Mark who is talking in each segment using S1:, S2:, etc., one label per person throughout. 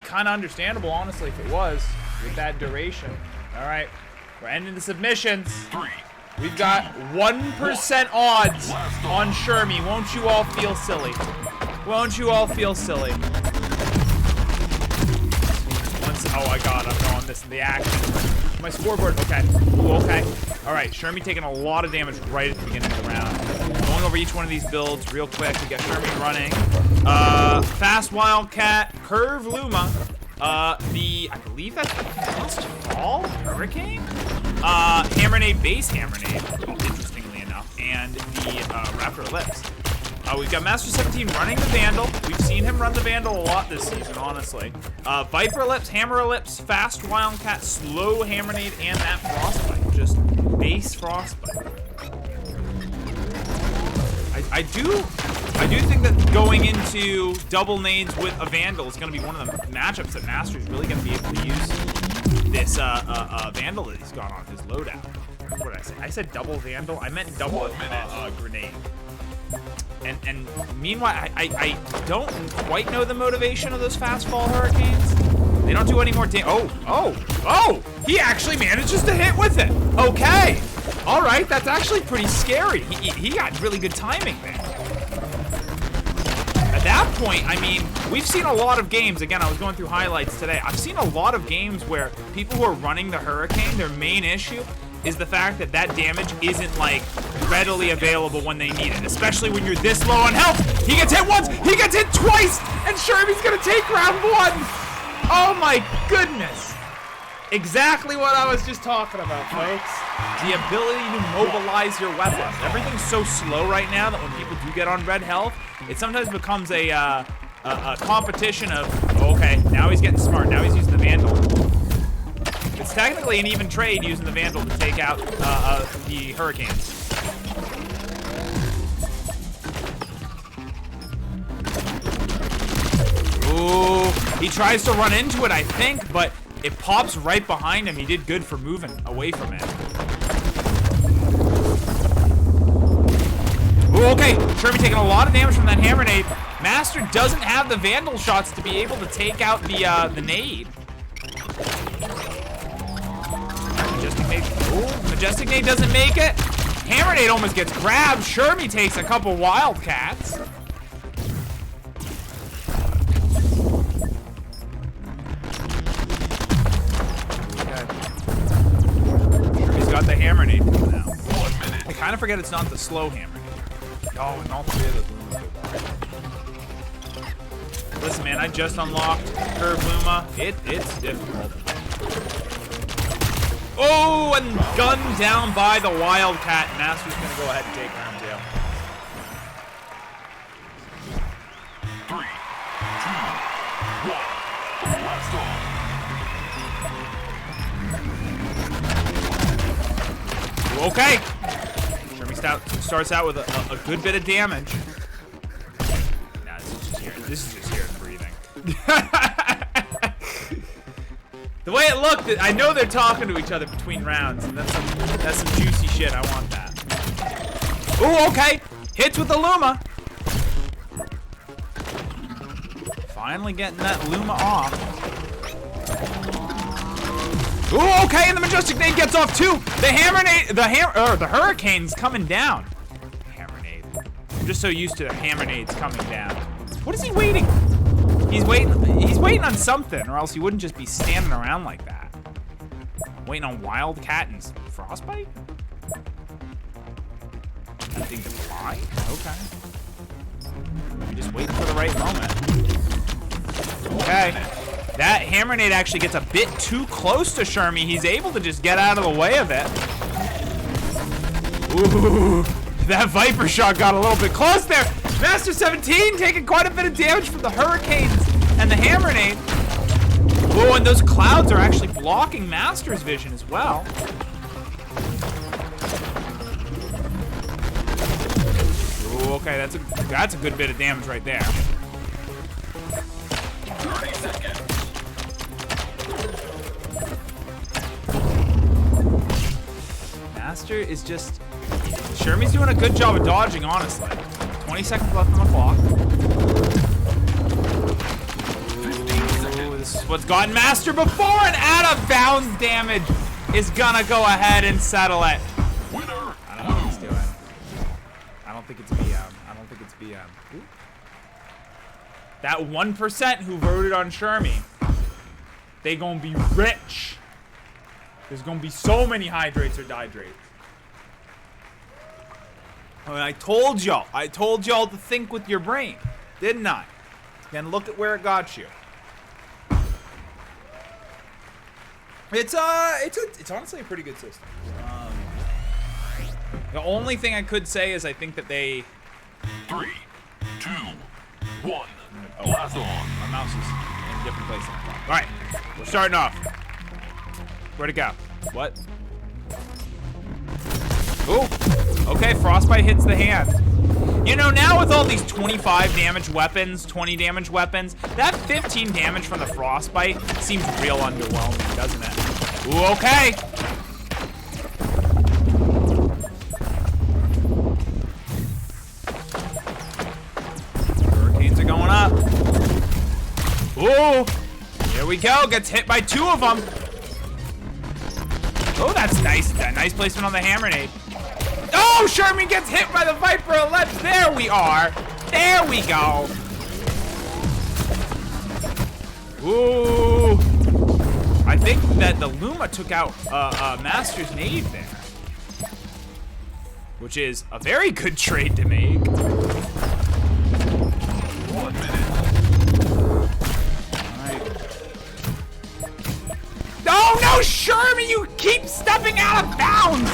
S1: kind of understandable, honestly, if it was, with that duration. All right, we're ending the submissions. We've got 1% odds on Shermy. Won't you all feel silly? Won't you all feel silly? Oh my god, I'm missing the action. My scoreboard, okay. Ooh, okay. All right, Shermy taking a lot of damage right at the beginning of the round. Going over each one of these builds real quick. We got Shermy running. Fast Wildcat, Curve Luma. I believe that's the Fast Fall Hurricane? Hammernade Base Hammernade, interestingly enough, and the Raptor Ellipse. We've got Master17 running the Vandal. We've seen him run the Vandal a lot this season, honestly. Viper Ellipse, Hammer Ellipse, Fast Wildcat, Slow Hammernade, and that Frostbite. Just base Frostbite. I do think that going into double nades with a Vandal is going to be one of the matchups that Master is really going to be able to use this Vandal that he's got on his loadout. What did I say? I said double Vandal. I meant double grenade. And meanwhile, I don't quite know the motivation of those fast fall hurricanes. They don't do any more damage. Oh! He actually manages to hit with it. Okay. All right, that's actually pretty scary. He got really good timing there. At that point, I mean, we've seen a lot of games. Again, I was going through highlights today. I've seen a lot of games where people who are running the Hurricane, their main issue is the fact that that damage isn't, like, readily available when they need it, especially when you're this low on health. He gets hit once, he gets hit twice, and Shermy's gonna take round one. Oh my goodness. Exactly what I was just talking about, folks. The ability to mobilize your weapons. Everything's so slow right now that when people do get on red health, it sometimes becomes a competition of, okay, now he's getting smart, now he's using the Vandal. It's technically an even trade using the Vandal to take out the Hurricanes. Ooh, he tries to run into it, I think, but it pops right behind him. He did good for moving away from it. Ooh, okay, Shermy taking a lot of damage from that hammer nade. Master doesn't have the Vandal shots to be able to take out the nade. Majestic nade. Ooh, Majestic nade doesn't make it. Hammer nade almost gets grabbed. Shermy takes a couple Wildcats. Got the hammer nade now. I kind of forget it's not the slow hammer nade. Oh, and all three of those Lumas. Listen, man, I just unlocked Curve Luma. It's difficult. Oh, and gunned down by the Wildcat. Master's gonna go ahead and take round 2. 3, 2, 1, blast off. Okay. Shermy starts out with a good bit of damage. Nah, this is just here breathing. The way it looked, I know they're talking to each other between rounds, and that's some juicy shit. I want that. Ooh, okay. Hits with the Luma. Finally getting that Luma off. Ooh, okay, and the Majestic nade gets off too. The hammer nade, the Hurricane's coming down. Hammer nade. I'm just so used to hammer nades coming down. What is he waiting? He's waiting on something, or else he wouldn't just be standing around like that. Waiting on Wildcat and Frostbite? That thing to fly? Okay. Just waiting for the right moment. Okay. That hammer nade actually gets a bit too close to Shermy. He's able to just get out of the way of it. Ooh, that Viper shot got a little bit close there. Master17 taking quite a bit of damage from the Hurricanes and the hammer nade. Oh, and those clouds are actually blocking Master's vision as well. Ooh, okay, that's a good bit of damage right there. 30 seconds. Master is just... Shermy's doing a good job of dodging, honestly. 20 seconds left on the clock. Ooh, this what's gotten Master before, and out of bounds damage is gonna go ahead and settle it. I don't know what he's doing. I don't think it's BM. I don't think it's BM. Ooh. That 1% who voted on Shermy, they gonna be rich. There's gonna be so many hydrates or dihydrates. I mean, I told y'all to think with your brain, didn't I? And look at where it got you. It's honestly a pretty good system. The only thing I could say is I think that they
S2: 3, 2, 1.
S1: Oh,
S2: Blast on.
S1: my mouse is in a different place than I thought. All right, we're starting off. Where'd it go? What? Ooh. Okay, frostbite hits the hand. You know, now with all these 25 damage weapons, 20 damage weapons, that 15 damage from the frostbite seems real underwhelming, doesn't it? Ooh, okay. Hurricanes are going up. Ooh. Here we go. Gets hit by 2 of them. Oh, that's nice. Nice placement on the hammer nade. Oh, Shermy gets hit by the Viper Ellipse. There we are. There we go. Ooh. I think that the Luma took out Master's nade there, which is a very good trade to make.
S2: 1 minute.
S1: All right. Oh, no, Shermy, you keep stepping out of bounds.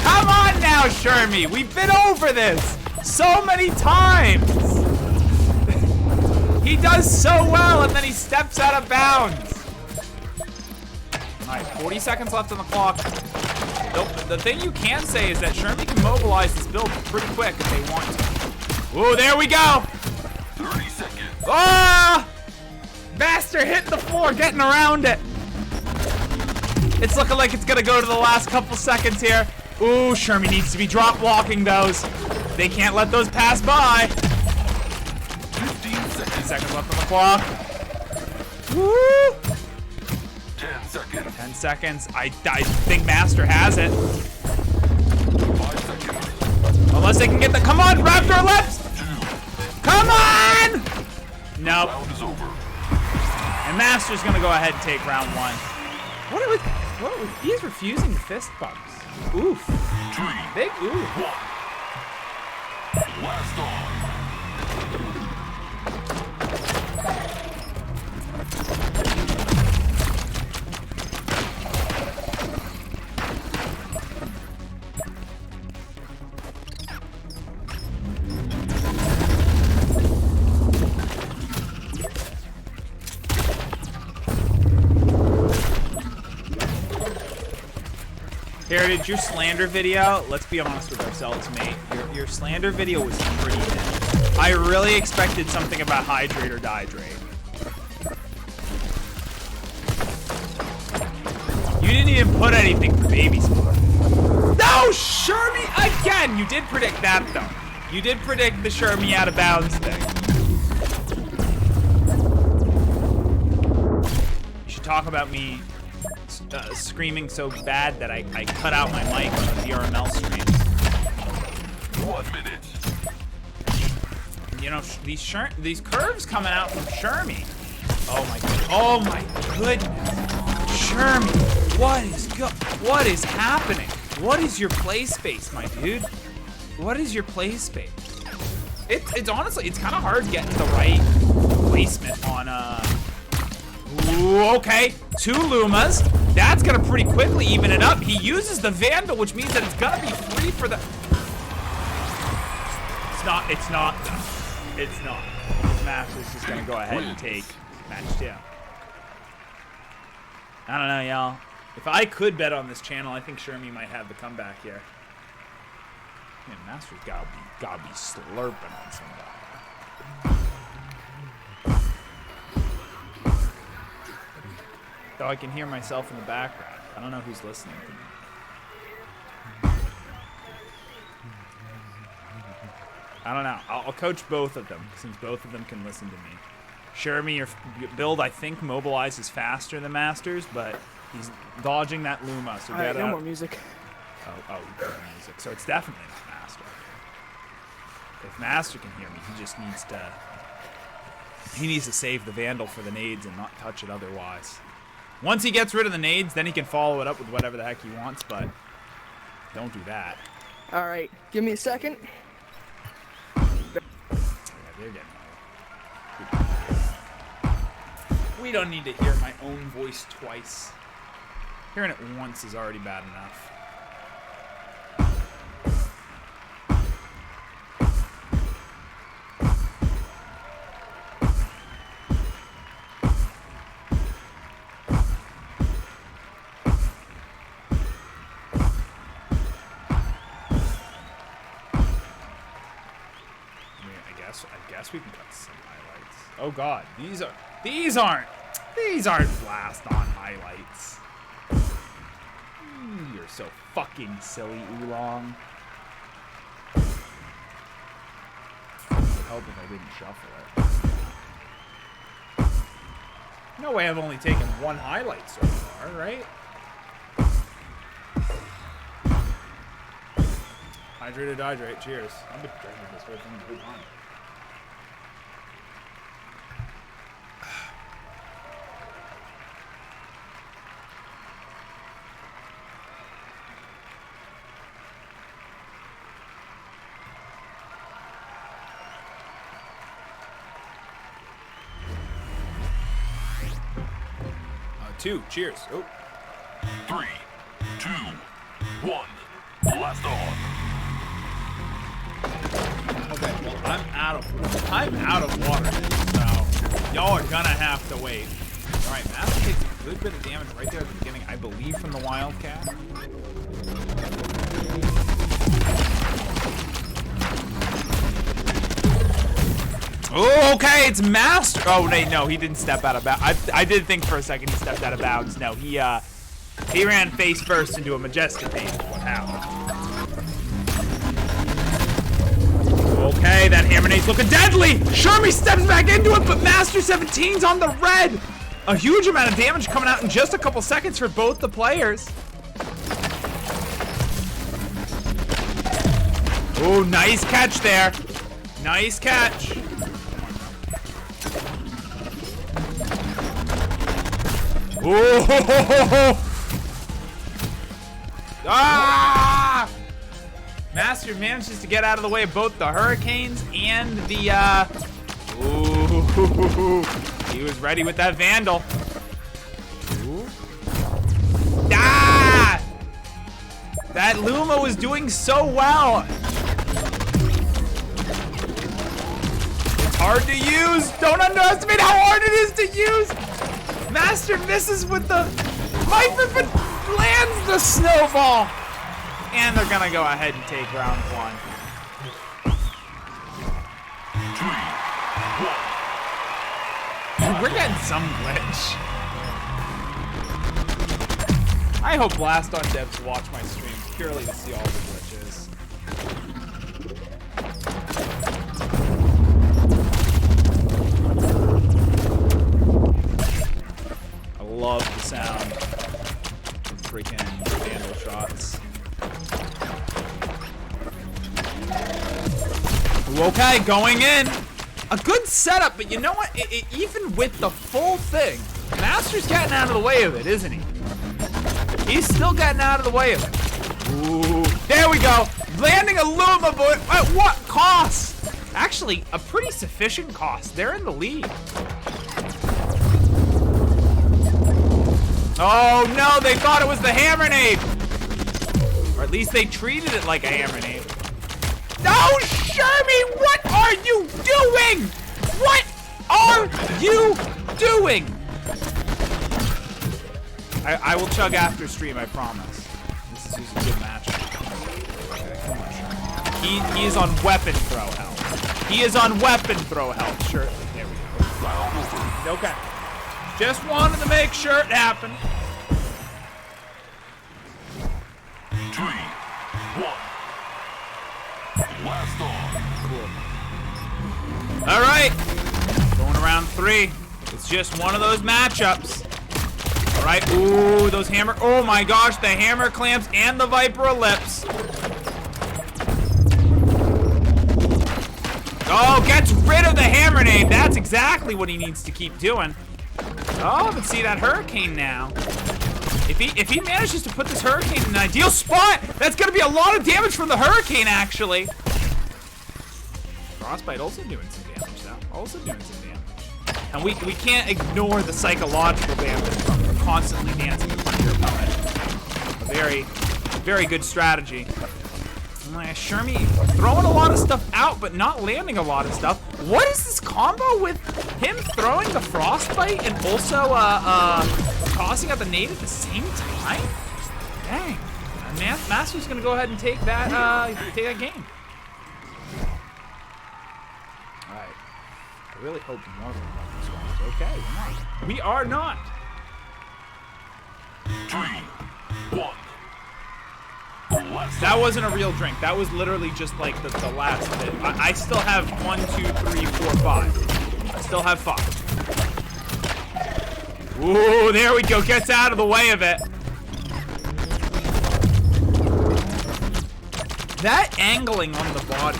S1: Come on now, Shermy. We've been over this so many times. He does so well, and then he steps out of bounds. All right, 40 seconds left on the clock. The thing you can say is that Shermy can mobilize this build pretty quick if they want to. Ooh, there we go.
S2: 30 seconds.
S1: Ah! Master hit the floor, getting around it. It's looking like it's gonna go to the last couple seconds here. Ooh, Shermy needs to be drop blocking those. They can't let those pass by.
S2: 15 seconds.
S1: Seconds left on the clock. Woo!
S2: 10 seconds.
S1: 10 seconds. I think Master has it.
S2: 5 seconds.
S1: Unless they can get the. Come on, Raptor Lips!
S2: 2.
S1: Come on! Nope.
S2: Round is over.
S1: And Master's gonna go ahead and take round 1. He is refusing the fist bumps. Oof.
S2: 3.
S1: Big oof.
S2: 1. Blast on.
S1: Heritage, your slander video, let's be honest with ourselves, mate. Your slander video was pretty thin. I really expected something about hydrate or dihydrate. You didn't even put anything for baby sport. No, Shermy again! You did predict that, though. You did predict the Shermy out of bounds thing. You should talk about me screaming so bad that I cut out my mic on the VRML stream.
S2: 1 minute.
S1: You know, these curves coming out from Shermy. Oh my goodness. Shermy, what is happening? What is your play space, my dude? What is your play space? It's honestly, it's kind of hard getting the right placement on Ooh, okay, 2 Lumas. That's gonna pretty quickly even it up. He uses the Vandal, which means that it's gonna be free for the. It's not. Master's just gonna go ahead and take match 2. I don't know, y'all. If I could bet on this channel, I think Shermy might have the comeback here. Man, Master's gotta be slurping on somebody. Though I can hear myself in the background. I don't know who's listening to me. I don't know. I'll coach both of them, since both of them can listen to me. Shermy, your build, I think, mobilizes faster than Master's, but he's dodging that Luma, so get
S3: no
S1: up.
S3: more music.
S1: Oh, music. So it's definitely not Master. If Master can hear me, he just needs to... He needs to save the Vandal for the nades and not touch it otherwise. Once he gets rid of the nades, then he can follow it up with whatever the heck he wants, but don't do that.
S3: All right, give me a second.
S1: Yeah, they're getting old. We don't need to hear my own voice twice. Hearing it once is already bad enough. I guess we can cut some highlights. Oh god, these aren't Blaston highlights. You're so fucking silly, Oolong. I would help if I didn't shuffle it. No way I've only taken one highlight so far, right? Hydrate or hydrate, cheers. I've been drinking this whole thing the whole time. Two, cheers. Oh.
S2: 3, 2, 1. Blast on.
S1: Okay, well, I'm out of water, so y'all are gonna have to wait. All right, Master takes a good bit of damage right there at the beginning, I believe, from the Wildcat. Oh, okay, it's Master. Oh, wait, no, he didn't step out of bounds. I did think for a second he stepped out of bounds. No, he ran face first into a Majestic Nade is what happened. Okay, that Hammer Nade's looking deadly. Shermy steps back into it, but Master17's on the red. A huge amount of damage coming out in just a couple seconds for both the players. Oh, nice catch there. Nice catch. Oh! Ah! Master manages to get out of the way of both the Hurricanes and the, Ooh! He was ready with that Vandal. Ooh. Ah! That Luma was doing so well. It's hard to use. Don't underestimate how hard it is to use. Master misses with the Viper, but lands the snowball. And they're gonna go ahead and take round one.
S2: 3, 1.
S1: We're getting some glitch. I hope Blaston devs watch my stream purely to see all the glitches. I love the sound of freaking Vandal shots. Ooh, okay, going in. A good setup, but you know what? Even with the full thing, Master's getting out of the way of it, isn't he? He's still getting out of the way of it. Ooh, there we go. Landing a Luma, but at what cost? Actually, a pretty sufficient cost. They're in the lead. Oh no, they thought it was the Hammer Nade. Or at least they treated it like a Hammer Nade. No, Shermy, what are you doing? What are you doing? I will chug after stream, I promise. This is a good match. Okay, come on, Shermy. He is on weapon throw health. He is on weapon throw health. Sure. There we go. Okay. Just wanted to make sure it happened.
S2: 3, 1. Blast on.
S1: Cool. All right. Going around round 3. It's just one of those matchups. All right, ooh, those hammer, oh my gosh, the hammer clamps and the Viper Ellipse. Oh, gets rid of the hammer nade. That's exactly what he needs to keep doing. Oh, but see that hurricane now. If he manages to put this hurricane in an ideal spot, that's gonna be a lot of damage from the hurricane, actually. Frostbite also doing some damage though. Also doing some damage. And we can't ignore the psychological damage from constantly dancing in front of your opponent. A very, very good strategy. Shermy throwing a lot of stuff out, but not landing a lot of stuff. What is this combo with him throwing the frostbite and also tossing out the nade at the same time? Dang. Master's gonna go ahead and take that game. Alright. I really hope more of them are this one. Okay, we're not. We are not.
S2: 3, 1.
S1: That wasn't a real drink. That was literally just like the last bit. I still have 1, 2, 3, 4, 5. I still have 5. Ooh, there we go. Gets out of the way of it. That angling on the body.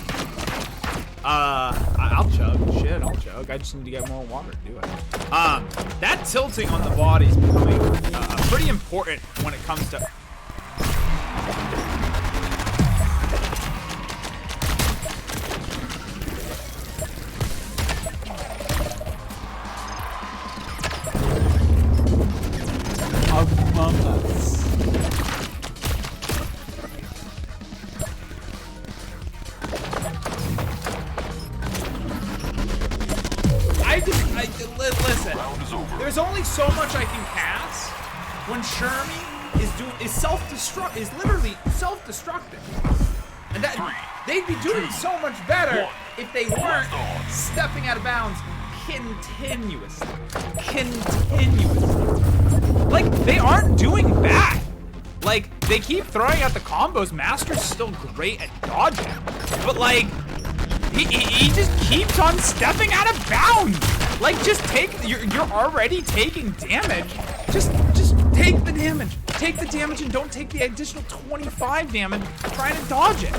S1: I'll chug. Shit, I'll chug. I just need to get more water to do it. That tilting on the body is becoming pretty important when it comes to... Listen, there's only so much I can pass when Shermy is literally self-destructive. And that they'd be doing so much better if they weren't stepping out of bounds continuously. Like, they aren't doing bad. Like, they keep throwing out the combos. Master's still great at dodging. But, like, he just keeps on stepping out of bounds. Like, just you're already taking damage. Just take the damage. Take the damage and don't take the additional 25 damage trying to dodge it.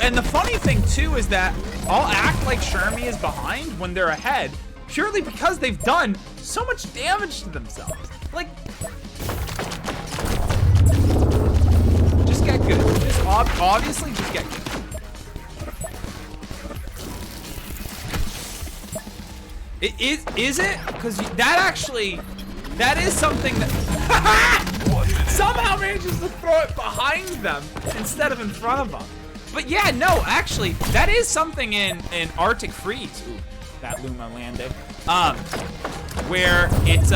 S1: And the funny thing too is that I'll act like Shermy is behind when they're ahead, purely because they've done so much damage to themselves. Like, just get good. Just obviously just get good. Is it? Because that is something that somehow manages to throw it behind them instead of in front of them. But yeah, no, actually, that is something in Arctic Freeze. Ooh, that Luma landed. Where it's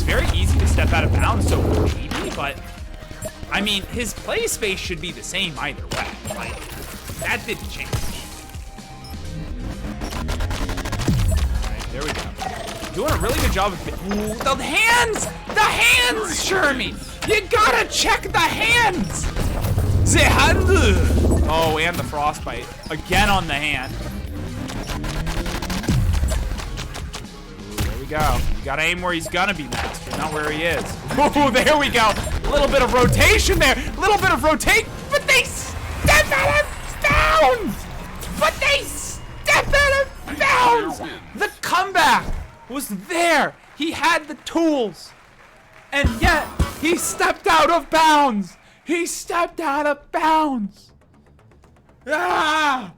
S1: very easy to step out of bounds, so maybe, but I mean, his play space should be the same either way. Like, that didn't change. Alright, there we go. Doing a really good job of ooh, the hands! The hands, Shermy! You gotta check the hands! The hand! Oh, and the frostbite. Again on the hand. Ooh, there we go. You gotta aim where he's gonna be, Master, not where he is. Oh, there we go. A little bit of rotation there. A little bit of rotate, but they step out of bounds! But they step out of bounds! The comeback was there. He had the tools. And yet, he stepped out of bounds. He stepped out of bounds. Ah!